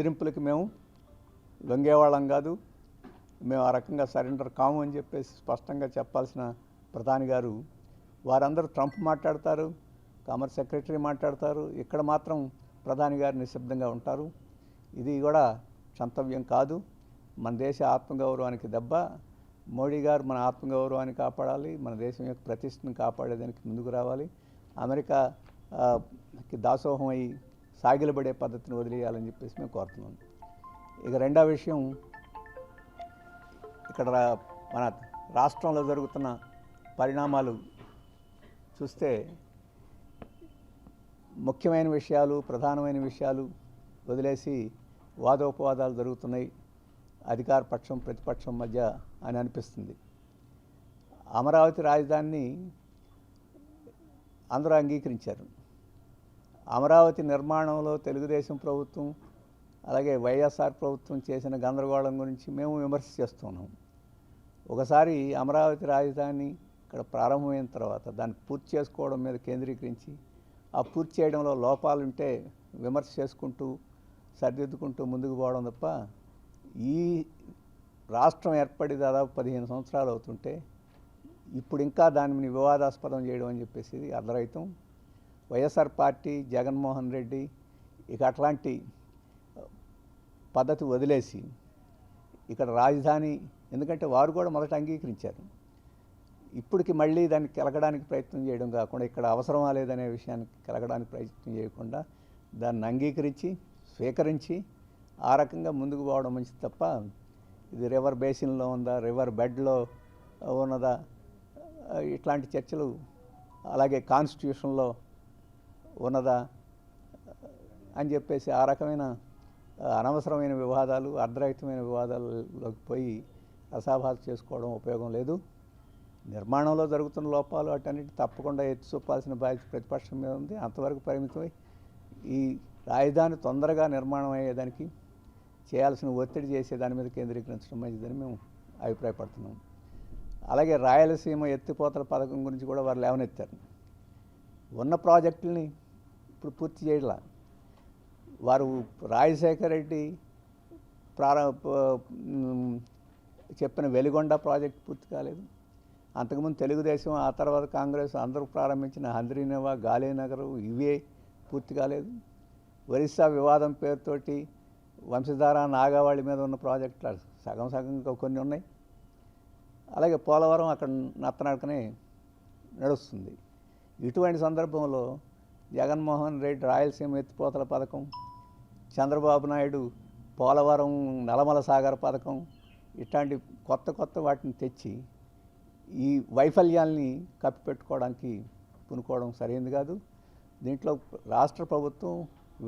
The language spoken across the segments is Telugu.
బెదిరింపులకి మేము లొంగేవాళ్ళం కాదు. మేము ఆ రకంగా సరెండర్ కాము అని చెప్పేసి స్పష్టంగా చెప్పాల్సిన ప్రధాని గారు వారందరూ ట్రంప్ మాట్లాడతారు, కామర్స్ సెక్రటరీ మాట్లాడతారు, ఇక్కడ మాత్రం ప్రధాని గారు నిశ్శబ్దంగా ఉంటారు. ఇది కూడా క్షంతవ్యం కాదు. మన దేశ ఆత్మగౌరవానికి దెబ్బ. మోడీ గారు మన ఆత్మగౌరవాన్ని కాపాడాలి, మన దేశం యొక్క ప్రతిష్టను కాపాడేదానికి ముందుకు రావాలి. అమెరికాకి దాసోహం అయి సాగిలబడే పద్ధతిని వదిలేయాలని చెప్పేసి మేము కోరుతున్నాం. ఇక రెండో విషయం, ఇక్కడ మన రాష్ట్రంలో జరుగుతున్న పరిణామాలు చూస్తే ముఖ్యమైన విషయాలు, ప్రధానమైన విషయాలు వదిలేసి వాదోపవాదాలు జరుగుతున్నాయి అధికార పక్షం ప్రతిపక్షం మధ్య అని అనిపిస్తుంది. అమరావతి రాజధానిని అందరూ అంగీకరించారు. అమరావతి నిర్మాణంలో తెలుగుదేశం ప్రభుత్వం అలాగే వైఎస్ఆర్ ప్రభుత్వం చేసిన గందరగోళం గురించి మేము విమర్శ చేస్తున్నాం. ఒకసారి అమరావతి రాజధాని ఇక్కడ ప్రారంభమైన తర్వాత దాన్ని పూర్తి చేసుకోవడం మీద కేంద్రీకరించి ఆ పూర్తి చేయడంలో లోపాలుంటే విమర్శ చేసుకుంటూ సరిదిద్దుకుంటూ ముందుకు పోవడం తప్ప, ఈ రాష్ట్రం ఏర్పడి దాదాపు 15 సంవత్సరాలు అవుతుంటే ఇప్పుడు ఇంకా దానిని వివాదాస్పదం చేయడం అని చెప్పేసి అర్ధరహితం. వైఎస్ఆర్ పార్టీ, జగన్మోహన్ రెడ్డి ఇక అట్లాంటి పద్ధతి వదిలేసి ఇక్కడ రాజధాని, ఎందుకంటే వారు కూడా మొదట అంగీకరించారు, ఇప్పటికి మళ్ళీ దాన్ని కెలకడానికి ప్రయత్నం చేయడం కాకుండా, ఇక్కడ అవసరమా లేదనే విషయాన్ని కెలకడానికి ప్రయత్నం చేయకుండా దాన్ని అంగీకరించి స్వీకరించి ఆ రకంగా ముందుకు పోవడం మంచిది తప్ప, ఇది రివర్ బేసిన్లో ఉందా, రివర్ బెడ్లో ఉన్నదా, ఇట్లాంటి చర్చలు, అలాగే కాన్స్టిట్యూషన్లో ఉన్నదా అని చెప్పేసి ఆ రకమైన అనవసరమైన వివాదాలు, అర్ధరహితమైన వివాదాల్లోకి పోయి రసాభాస చేసుకోవడం ఉపయోగం లేదు. నిర్మాణంలో జరుగుతున్న లోపాలు వాటన్నిటి తప్పకుండా ఎత్తి చూపాల్సిన బాధ్యత ప్రతిపక్షం మీద ఉంది. అంతవరకు పరిమితమై ఈ రాజధాని తొందరగా నిర్మాణం అయ్యేదానికి చేయాల్సిన ఒత్తిడి చేసే దాని మీద కేంద్రీకరించడం మంచిదని మేము అభిప్రాయపడుతున్నాం. అలాగే రాయలసీమ ఎత్తిపోతల పథకం గురించి కూడా వారు లేవనెత్తారు. ఉన్న ప్రాజెక్టుల్ని ఇప్పుడు పూర్తి చేయట్లా. వారు రాజశేఖర రెడ్డి చెప్పిన వెలిగొండ ప్రాజెక్టు పూర్తి కాలేదు. అంతకుముందు తెలుగుదేశం, ఆ తర్వాత కాంగ్రెస్ అందరూ ప్రారంభించిన హంద్రీనేవా, గాలేనగరు ఇవే పూర్తి కాలేదు. ఒరిస్సా వివాదం పేరుతోటి వంశధార, నాగావళి మీద ఉన్న ప్రాజెక్టులు సగం సగంగా కొన్ని ఉన్నాయి. అలాగే పోలవరం అక్కడ నత్తనడకనే నడుస్తుంది. ఇటువంటి సందర్భంలో జగన్మోహన్ రెడ్డి రాయలసీమ ఎత్తిపోతల పథకం, చంద్రబాబు నాయుడు పోలవరం నల్లమల సాగర్ పథకం, ఇట్లాంటి కొత్త వాటిని తెచ్చి ఈ వైఫల్యాల్ని కప్పిపెట్టుకోవడానికి పూనుకోవడం సరైనది కాదు. దీంట్లో రాష్ట్ర ప్రభుత్వం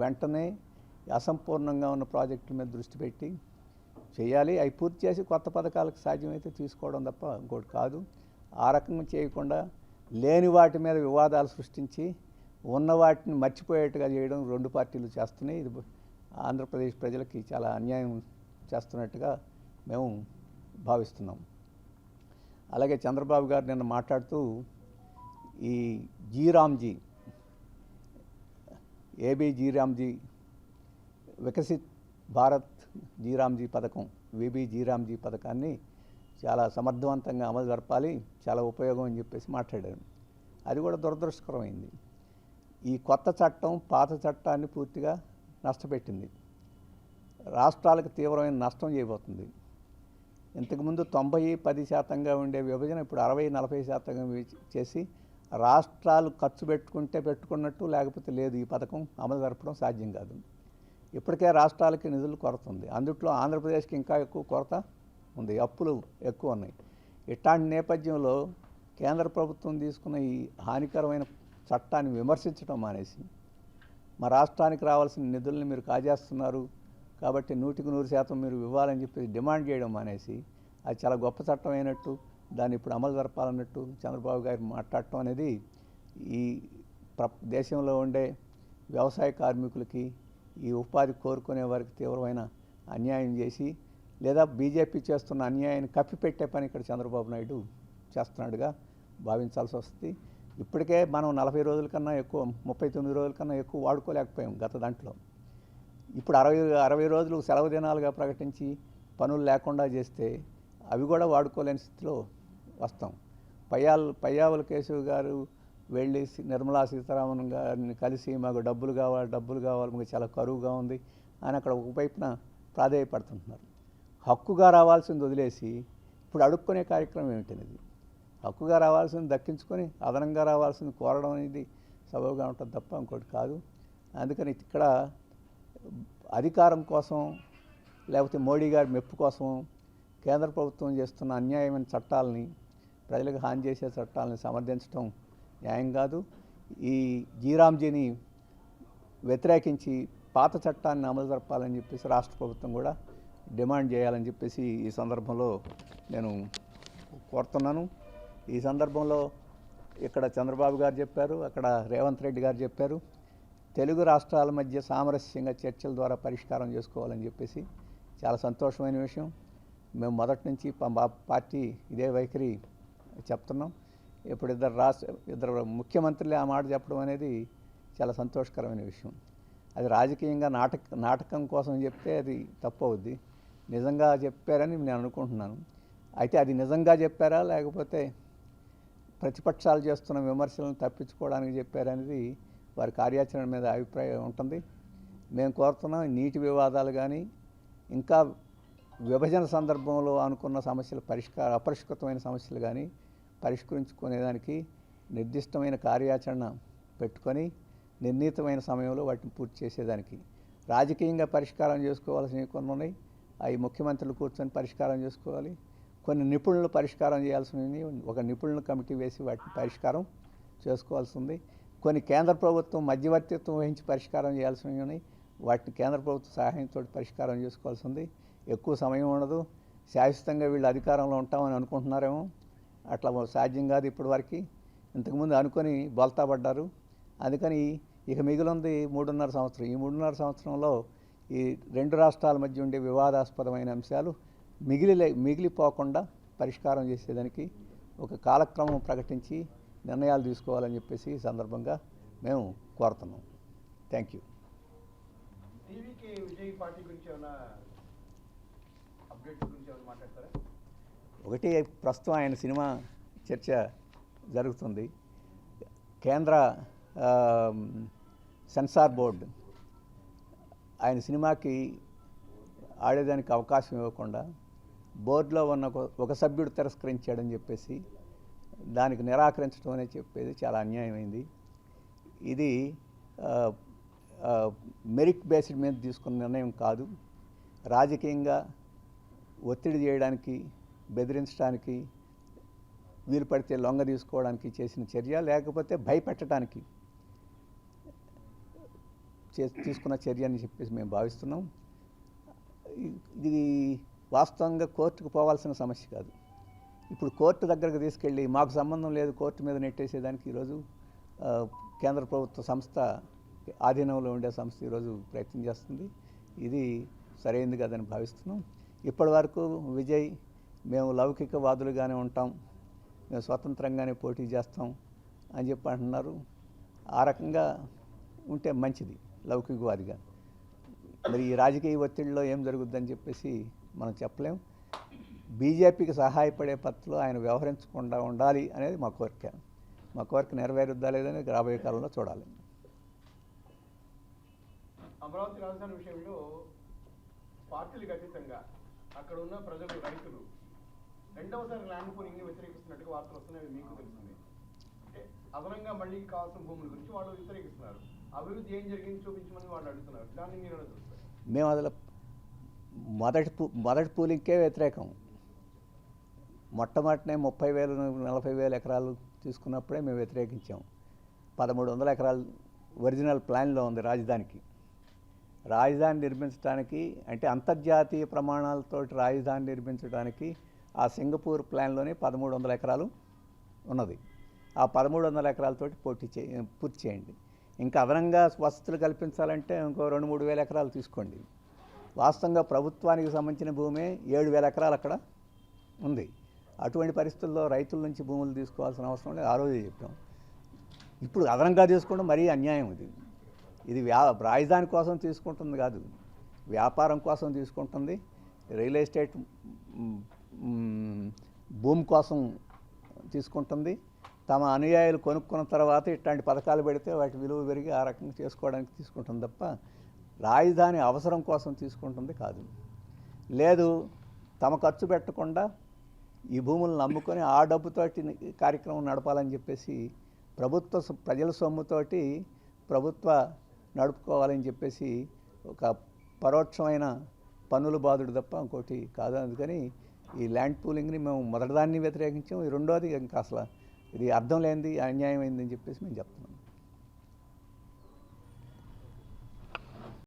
వెంటనే అసంపూర్ణంగా ఉన్న ప్రాజెక్టుల మీద దృష్టి పెట్టి చేయాలి. అవి పూర్తి చేసి కొత్త పథకాలకు సాధ్యమైతే తీసుకోవడం తప్ప ఇంకోటి కాదు. ఆ రకంగా చేయకుండా లేని వాటి మీద వివాదాలు సృష్టించి ఉన్న వాటిని మర్చిపోయేట్టుగా చేయడం రెండు పార్టీలు చేస్తున్నాయి. ఇది ఆంధ్రప్రదేశ్ ప్రజలకి చాలా అన్యాయం చేస్తున్నట్టుగా మేము భావిస్తున్నాం. అలాగే చంద్రబాబు గారు నిన్న మాట్లాడుతూ ఈ జీరామ్జీ, ఏబీ జీరామ్జీ, వికసిత్ భారత్ జీరామ్జీ పథకం, విబి జీరామ్జీ పథకాన్ని చాలా సమర్థవంతంగా అమలు జరపాలి, చాలా ఉపయోగం అని చెప్పేసి మాట్లాడారు. అది కూడా దురదృష్టకరమైంది. ఈ కొత్త చట్టం పాత చట్టాన్ని పూర్తిగా నష్టపెట్టింది, రాష్ట్రాలకు తీవ్రమైన నష్టం చేయబోతుంది. ఇంతకుముందు 90-10% ఉండే విభజన ఇప్పుడు 60-40% చేసి రాష్ట్రాలు ఖర్చు పెట్టుకున్నట్టు, లేకపోతే లేదు ఈ పథకం అమలు జరపడం సాధ్యం కాదు. ఇప్పటికే రాష్ట్రాలకి నిధులు కొరత ఉంది. అందుట్లో ఆంధ్రప్రదేశ్కి ఇంకా ఎక్కువ కొరత ఉంది, అప్పులు ఎక్కువ ఉన్నాయి. ఇట్లాంటి నేపథ్యంలో కేంద్ర ప్రభుత్వం తీసుకున్న ఈ హానికరమైన చట్టాన్ని విమర్శించడం మానేసి, మా రాష్ట్రానికి రావాల్సిన నిధుల్ని మీరు కాజేస్తున్నారు కాబట్టి 100% మీరు ఇవ్వాలని చెప్పి డిమాండ్ చేయడం మానేసి, అది చాలా గొప్ప చట్టం అయినట్టు దాన్ని ఇప్పుడు అమలు జరపాలన్నట్టు చంద్రబాబు గారు మాట్లాడటం అనేది ఈ దేశంలో ఉండే వ్యవసాయ కార్మికులకి, ఈ ఉపాధి కోరుకునే వారికి తీవ్రమైన అన్యాయం చేసి, లేదా బీజేపీ చేస్తున్న అన్యాయాన్ని కప్పిపెట్టే పని ఇక్కడ చంద్రబాబు నాయుడు చేస్తున్నాడుగా భావించాల్సి వస్తుంది. ఇప్పటికే మనం 40 రోజుల కన్నా ఎక్కువ, 39 రోజుల కన్నా ఎక్కువ వాడుకోలేకపోయాం గత దాంట్లో. ఇప్పుడు 60 రోజులు సెలవు దినాలుగా ప్రకటించి పనులు లేకుండా చేస్తే అవి కూడా వాడుకోలేని స్థితిలో వస్తాం. పయ్యావుల కేశవ్ గారు వెళ్ళి నిర్మలా సీతారామన్ గారిని కలిసి మాకు డబ్బులు కావాలి మాకు చాలా కరువుగా ఉంది అని అక్కడ ఒకవైపున ప్రాధేయపడుతుంటున్నారు. హక్కుగా రావాల్సింది వదిలేసి ఇప్పుడు అడుక్కునే కార్యక్రమం ఏమిటనేది. హక్కుగా రావాల్సింది దక్కించుకొని అదనంగా రావాల్సింది కోరడం అనేది సబబుగా ఉంటుంది తప్ప ఇంకోటి కాదు. అందుకని ఇక్కడ అధికారం కోసం లేకపోతే మోడీ గారి మెప్పు కోసం కేంద్ర ప్రభుత్వం చేస్తున్న అన్యాయమైన చట్టాలని, ప్రజలకు హాని చేసే చట్టాలని సమర్థించడం న్యాయం కాదు. ఈ జీరామ్జీని వ్యతిరేకించి పాత చట్టాన్ని అమలు జరపాలని చెప్పేసి రాష్ట్ర ప్రభుత్వం కూడా డిమాండ్ చేయాలని చెప్పేసి ఈ సందర్భంలో నేను కోరుతున్నాను. ఈ సందర్భంలో ఇక్కడ చంద్రబాబు గారు చెప్పారు, అక్కడ రేవంత్ రెడ్డి గారు చెప్పారు, తెలుగు రాష్ట్రాల మధ్య సామరస్యంగా చర్చల ద్వారా పరిష్కారం చేసుకోవాలని చెప్పేసి చాలా సంతోషమైన విషయం. మేము మొదటి నుంచి మా పార్టీ ఇదే వైఖరి చెప్తున్నాం. ఇప్పుడు ఇద్దరు ముఖ్యమంత్రులే ఆ మాట చెప్పడం అనేది చాలా సంతోషకరమైన విషయం. అది రాజకీయంగా నాటకం కోసం చెప్తే అది తప్పు అవుద్ది. నిజంగా చెప్పారని నేను అనుకుంటున్నాను. అయితే అది నిజంగా చెప్పారా లేకపోతే ప్రతిపక్షాలు చేస్తున్న విమర్శలను తప్పించుకోవడానికి చెప్పారనేది వారి కార్యాచరణ మీద అభిప్రాయం ఉంటుంది. మేము కోరుతున్నాం నీటి వివాదాలు కానీ ఇంకా విభజన సందర్భంలో అనుకున్న సమస్యల అపరిష్కృతమైన సమస్యలు కానీ పరిష్కరించుకునేదానికి నిర్దిష్టమైన కార్యాచరణ పెట్టుకొని నిర్ణీతమైన సమయంలో వాటిని పూర్తి చేసేదానికి రాజకీయంగా పరిష్కారం చేసుకోవాల్సినవి కొన్ని ఉన్నాయి. అవి ముఖ్యమంత్రులు కూర్చొని పరిష్కారం చేసుకోవాలి. కొన్ని నిపుణులు పరిష్కారం చేయాల్సినవి ఒక నిపుణుల కమిటీ వేసి వాటిని పరిష్కారం చేసుకోవాల్సి ఉంది. కొన్ని కేంద్ర ప్రభుత్వం మధ్యవర్తిత్వం వహించి పరిష్కారం చేయాల్సినవి ఉన్నాయి. వాటిని కేంద్ర ప్రభుత్వ సహాయంతో పరిష్కారం చేసుకోవాల్సి ఉంది. ఎక్కువ సమయం ఉండదు. శాశ్వతంగా వీళ్ళు అధికారంలో ఉంటామని అనుకుంటున్నారేమో, అట్లా సాధ్యం కాదు. ఇప్పటి వరకు ఇంతకుముందు అనుకొని బొల్తా పడ్డారు. అందుకని ఇక మిగిలింది 3.5 సంవత్సరం. ఈ 3.5 సంవత్సరంలో ఈ రెండు రాష్ట్రాల మధ్య ఉండే వివాదాస్పదమైన అంశాలు మిగిలిపోకుండా పరిష్కారం చేసేదానికి ఒక కాలక్రమం ప్రకటించి నిర్ణయాలు తీసుకోవాలని చెప్పేసి ఈ సందర్భంగా మేము కోరుతున్నాం. Thank you. ఒకటి, ప్రస్తుతం ఆయన సినిమా చర్చ జరుగుతుంది. కేంద్ర సెన్సార్ బోర్డు ఆయన సినిమాకి ఆడేదానికి అవకాశం ఇవ్వకుండా బోర్డులో ఉన్న ఒక సభ్యుడు తిరస్కరించాడని చెప్పేసి దానికి నిరాకరించడం అనేది చెప్పేది చాలా అన్యాయమైంది. ఇది మెరిట్ బేస్డ్ మీద తీసుకున్న నిర్ణయం కాదు. రాజకీయంగా ఒత్తిడి చేయడానికి, బెదిరించడానికి, వీలు పడితే లొంగ తీసుకోవడానికి చేసిన చర్య, లేకపోతే భయపెట్టడానికి తీసుకున్న చర్య అని చెప్పేసి మేము భావిస్తున్నాం. ఇది వాస్తవంగా కోర్టుకు పోవాల్సిన సమస్య కాదు. ఇప్పుడు కోర్టు దగ్గరకు తీసుకెళ్ళి మాకు సంబంధం లేదు కోర్టు మీద నెట్టేసేదానికి ఈరోజు కేంద్ర ప్రభుత్వ సంస్థ, ఆధీనంలో ఉండే సంస్థ ఈరోజు ప్రయత్నం చేస్తుంది. ఇది సరైనది కాదని భావిస్తున్నాం. ఇప్పటి వరకు విజయ్ మేము లౌకికవాదులుగానే ఉంటాం, మేము స్వతంత్రంగానే పోటీ చేస్తాం అని చెప్పి అంటున్నారు. ఆ రకంగా ఉంటే మంచిది లౌకికవాదిగా. మరి ఈ రాజకీయ ఒత్తిడిలో ఏం జరుగుద్దని చెప్పేసి మనం చెప్పలేం. బీజేపీకి సహాయపడే పద్ధతిలో ఆయన వ్యవహరించకుండా ఉండాలి అనేది మా కోరిక. మా కోరిక నెరవేరుద్దా లేదని రాబోయే కాలంలో చూడాలి. అమరావతి రాజధాని విషయంలో పార్టీలకు అతీతంగా అక్కడ ఉన్న ప్రజలు, రైతులు రెండవసారి ల్యాండ్ పూలింగ్ని వ్యతిరేకిస్తున్నట్టుగా వార్తలు వస్తున్నాయి. మీకు తెలిసింది. అంటే అదనంగా మళ్ళీ కావాల్సిన భూముల గురించి వాళ్ళు వ్యతిరేకిస్తున్నారు. అభివృద్ధి ఏం జరిగింది చూపించమని వాళ్ళు అడుగుతున్నారు. దాన్ని మీరు చూస్తారు. మేము అసలు మొదటి పూలింగ్కే వ్యతిరేకం. మొట్టమొదటినే 30,000 40,000 ఎకరాలు తీసుకున్నప్పుడే మేము వ్యతిరేకించాం. 1,300 ఎకరాలు ఒరిజినల్ ప్లాన్లో ఉంది రాజధానికి. రాజధాని నిర్మించడానికి అంటే అంతర్జాతీయ ప్రమాణాలతో రాజధాని నిర్మించడానికి ఆ సింగపూర్ ప్లాన్లోనే 1,300 ఎకరాలు ఉన్నది. ఆ 1,300 ఎకరాలతోటి పూర్తి చేయండి. ఇంకా అదనంగా వసతులు కల్పించాలంటే ఇంకో 2-3 వేల ఎకరాలు తీసుకోండి. వాస్తవంగా ప్రభుత్వానికి సంబంధించిన భూమే 7,000 ఎకరాలు అక్కడ ఉంది. అటువంటి పరిస్థితుల్లో రైతుల నుంచి భూములు తీసుకోవాల్సిన అవసరం లేదు. ఆ రోజే చెప్పాం. ఇప్పుడు అదనంగా తీసుకోవడం మరీ అన్యాయం. ఇది రాజధాని కోసం తీసుకుంటుంది కాదు. వ్యాపారం కోసం తీసుకుంటుంది, రియల్ ఎస్టేట్ భూమి కోసం తీసుకుంటుంది. తమ అనుయాయులు కొనుక్కున్న తర్వాత ఇట్లాంటి పథకాలు పెడితే వాటి విలువ పెరిగి ఆ రకంగా చేసుకోవడానికి తీసుకుంటుంది తప్ప రాజధాని అవసరం కోసం తీసుకుంటుంది కాదు. లేదు, తమ ఖర్చు పెట్టకుండా ఈ భూములను అమ్ముకొని ఆ డబ్బుతోటి కార్యక్రమం నడపాలని చెప్పేసి ప్రజల సొమ్ముతోటి ప్రభుత్వ నడుపుకోవాలని చెప్పేసి ఒక పరోక్షమైన పన్నుల బాధుడు తప్ప ఇంకోటి కాదు. అందుకని ఈ ల్యాండ్ పూలింగ్ని మేము మొదటిదాన్ని వ్యతిరేకించాం. ఈ రెండోది ఇంకా అసలు ఇది అర్థం లేనిది, అన్యాయమైందని చెప్పేసి మేము చెప్తున్నాం.